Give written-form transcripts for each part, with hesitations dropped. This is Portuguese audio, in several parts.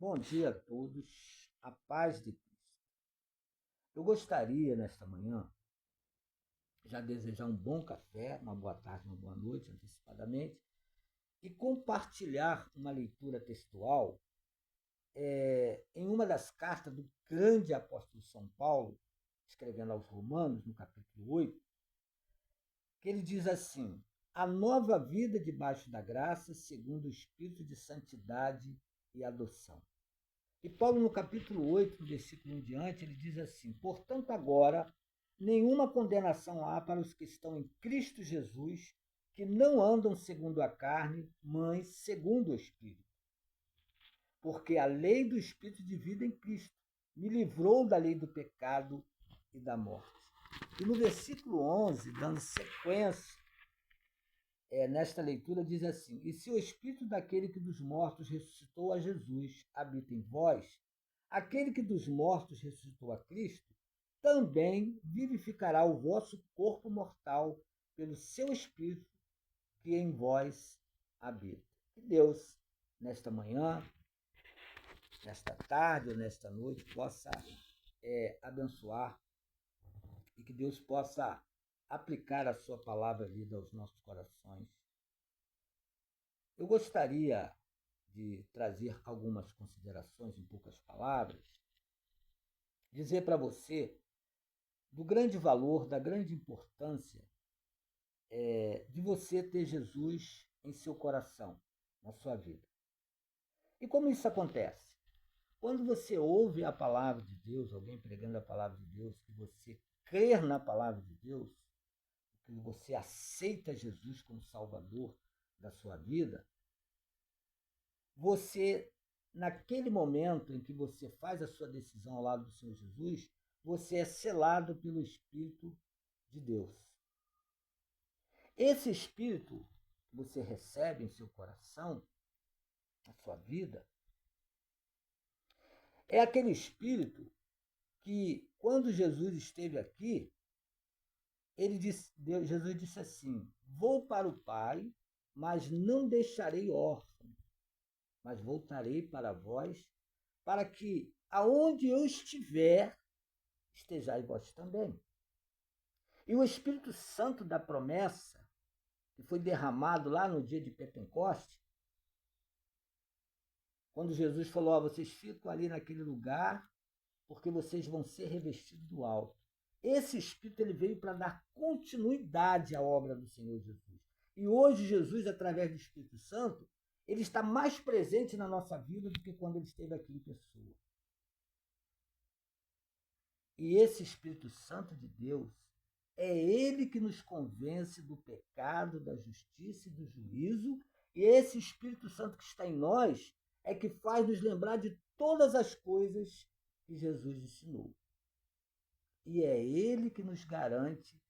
Bom dia a todos, a paz de Cristo. Eu gostaria, nesta manhã, já desejar um bom café, uma boa tarde, uma boa noite, antecipadamente, e compartilhar uma leitura textual em uma das cartas do grande apóstolo São Paulo, escrevendo aos Romanos, no capítulo 8, que ele diz assim: a nova vida debaixo da graça, segundo o Espírito de santidade e adoção. E Paulo, no capítulo 8, no versículo 1 em diante, ele diz assim: portanto, agora, nenhuma condenação há para os que estão em Cristo Jesus, que não andam segundo a carne, mas segundo o Espírito. Porque a lei do Espírito de vida em Cristo me livrou da lei do pecado e da morte. E no versículo 11, dando sequência nesta leitura, diz assim: e se o Espírito daquele que dos mortos ressuscitou a Jesus habita em vós, aquele que dos mortos ressuscitou a Cristo, também vivificará o vosso corpo mortal pelo seu Espírito que em vós habita. Que Deus, nesta manhã, nesta tarde ou nesta noite, possa abençoar e que Deus possa aplicar a sua palavra vida aos nossos corações. Eu gostaria de trazer algumas considerações em poucas palavras, dizer para você do grande valor, da grande importância de você ter Jesus em seu coração, na sua vida. E como isso acontece? Quando você ouve a palavra de Deus, alguém pregando a palavra de Deus, que você crer na palavra de Deus, que você aceita Jesus como Salvador da sua vida, você, naquele momento em que você faz a sua decisão ao lado do Senhor Jesus, você é selado pelo Espírito de Deus. Esse Espírito que você recebe em seu coração, na sua vida, é aquele Espírito que, quando Jesus esteve aqui, Jesus disse assim: vou para o Pai, mas não deixarei órfão, mas voltarei para vós, para que aonde eu estiver, estejais vós também. E o Espírito Santo da promessa, que foi derramado lá no dia de Pentecoste, quando Jesus falou: vocês ficam ali naquele lugar, porque vocês vão ser revestidos do alto. Esse Espírito ele veio para dar continuidade à obra do Senhor Jesus. E hoje Jesus, através do Espírito Santo, ele está mais presente na nossa vida do que quando ele esteve aqui em pessoa. E esse Espírito Santo de Deus, é ele que nos convence do pecado, da justiça e do juízo. E esse Espírito Santo que está em nós é que faz nos lembrar de todas as coisas que Jesus ensinou. E é ele que nos garante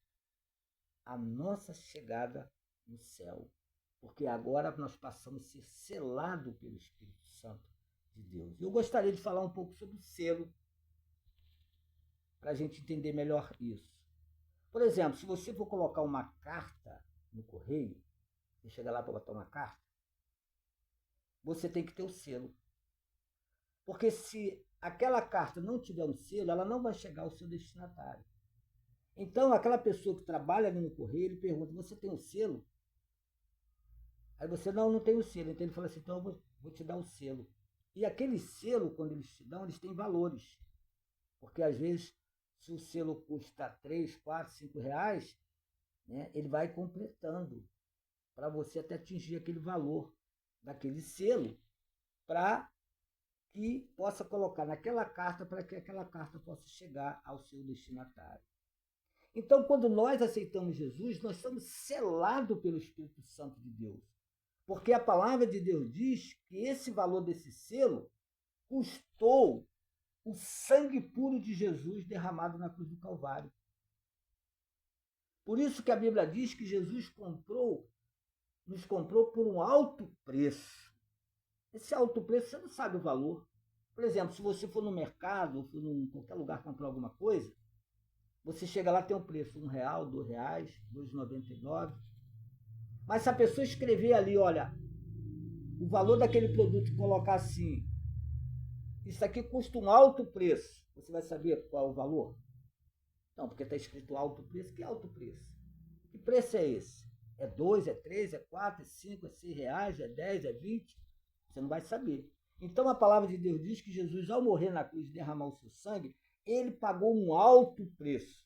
a nossa chegada no céu. Porque agora nós passamos a ser selados pelo Espírito Santo de Deus. Eu gostaria de falar um pouco sobre o selo, para a gente entender melhor isso. Por exemplo, se você for colocar uma carta no correio, você chega lá para botar uma carta, você tem que ter o selo. Porque se aquela carta não tiver um selo, ela não vai chegar ao seu destinatário. Então, aquela pessoa que trabalha ali no correio, ele pergunta: você tem o selo? Aí você: não tem o selo. Então ele fala assim: então eu vou te dar o selo. E aquele selo, quando eles te dão, eles têm valores. Porque às vezes, se o selo custa 3, 4, 5 reais, né, ele vai completando para você até atingir aquele valor daquele selo, para que possa colocar naquela carta, para que aquela carta possa chegar ao seu destinatário. Então, quando nós aceitamos Jesus, nós somos selados pelo Espírito Santo de Deus. Porque a palavra de Deus diz que esse valor desse selo custou o sangue puro de Jesus derramado na cruz do Calvário. Por isso que a Bíblia diz que Jesus nos comprou por um alto preço. Esse alto preço, você não sabe o valor. Por exemplo, se você for no mercado, ou for em qualquer lugar comprar alguma coisa, você chega lá, tem um preço, R$ 1, R$ 2, R$ 2,99. Mas se a pessoa escrever ali, olha, o valor daquele produto e colocar assim, isso aqui custa um alto preço. Você vai saber qual é o valor? Não, porque está escrito alto preço. Que alto preço? Que preço é esse? É 2, é 3, é 4, é 5, é 6 reais, é 10, é 20? Você não vai saber. Então a palavra de Deus diz que Jesus, ao morrer na cruz e derramar o seu sangue, ele pagou um alto preço.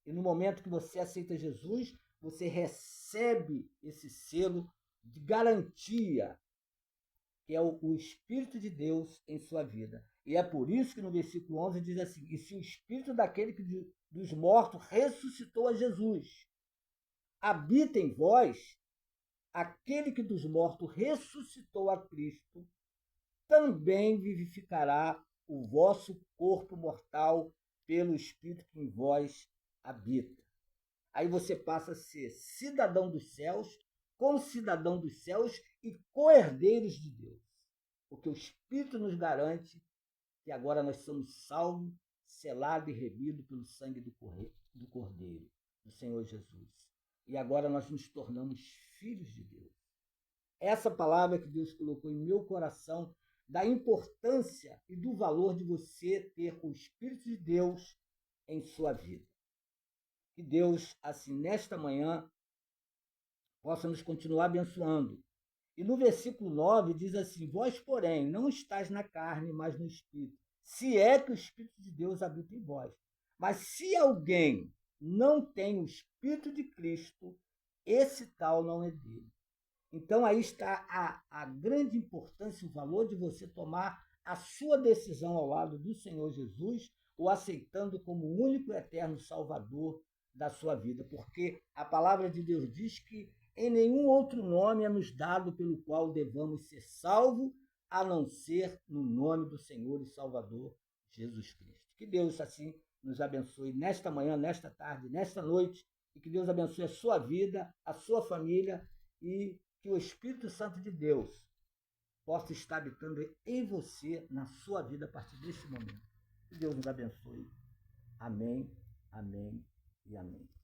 E no momento que você aceita Jesus, você recebe esse selo de garantia, que é o Espírito de Deus em sua vida. E é por isso que no versículo 11 diz assim: e se o Espírito daquele que dos mortos ressuscitou a Jesus habita em vós, aquele que dos mortos ressuscitou a Cristo, também vivificará o vosso corpo mortal pelo Espírito que em vós habita. Aí você passa a ser cidadão dos céus, concidadão dos céus e co-herdeiros de Deus. Porque o Espírito nos garante que agora nós somos salvos, selados e remidos pelo sangue do Cordeiro, do Senhor Jesus. E agora nós nos tornamos filhos de Deus. Essa palavra que Deus colocou em meu coração, da importância e do valor de você ter o Espírito de Deus em sua vida. Que Deus, assim, nesta manhã, possa nos continuar abençoando. E no versículo 9 diz assim: vós, porém, não estáis na carne, mas no Espírito, se é que o Espírito de Deus habita em vós. Mas se alguém não tem o Espírito de Cristo, esse tal não é dele. Então aí está a grande importância, o valor de você tomar a sua decisão ao lado do Senhor Jesus, o aceitando como o único e eterno Salvador da sua vida. Porque a palavra de Deus diz que em nenhum outro nome é nos dado pelo qual devamos ser salvos, a não ser no nome do Senhor e Salvador Jesus Cristo. Que Deus assim nos abençoe nesta manhã, nesta tarde, nesta noite, e que Deus abençoe a sua vida, a sua família, e que o Espírito Santo de Deus possa estar habitando em você, na sua vida, a partir deste momento. Que Deus nos abençoe. Amém, amém e amém.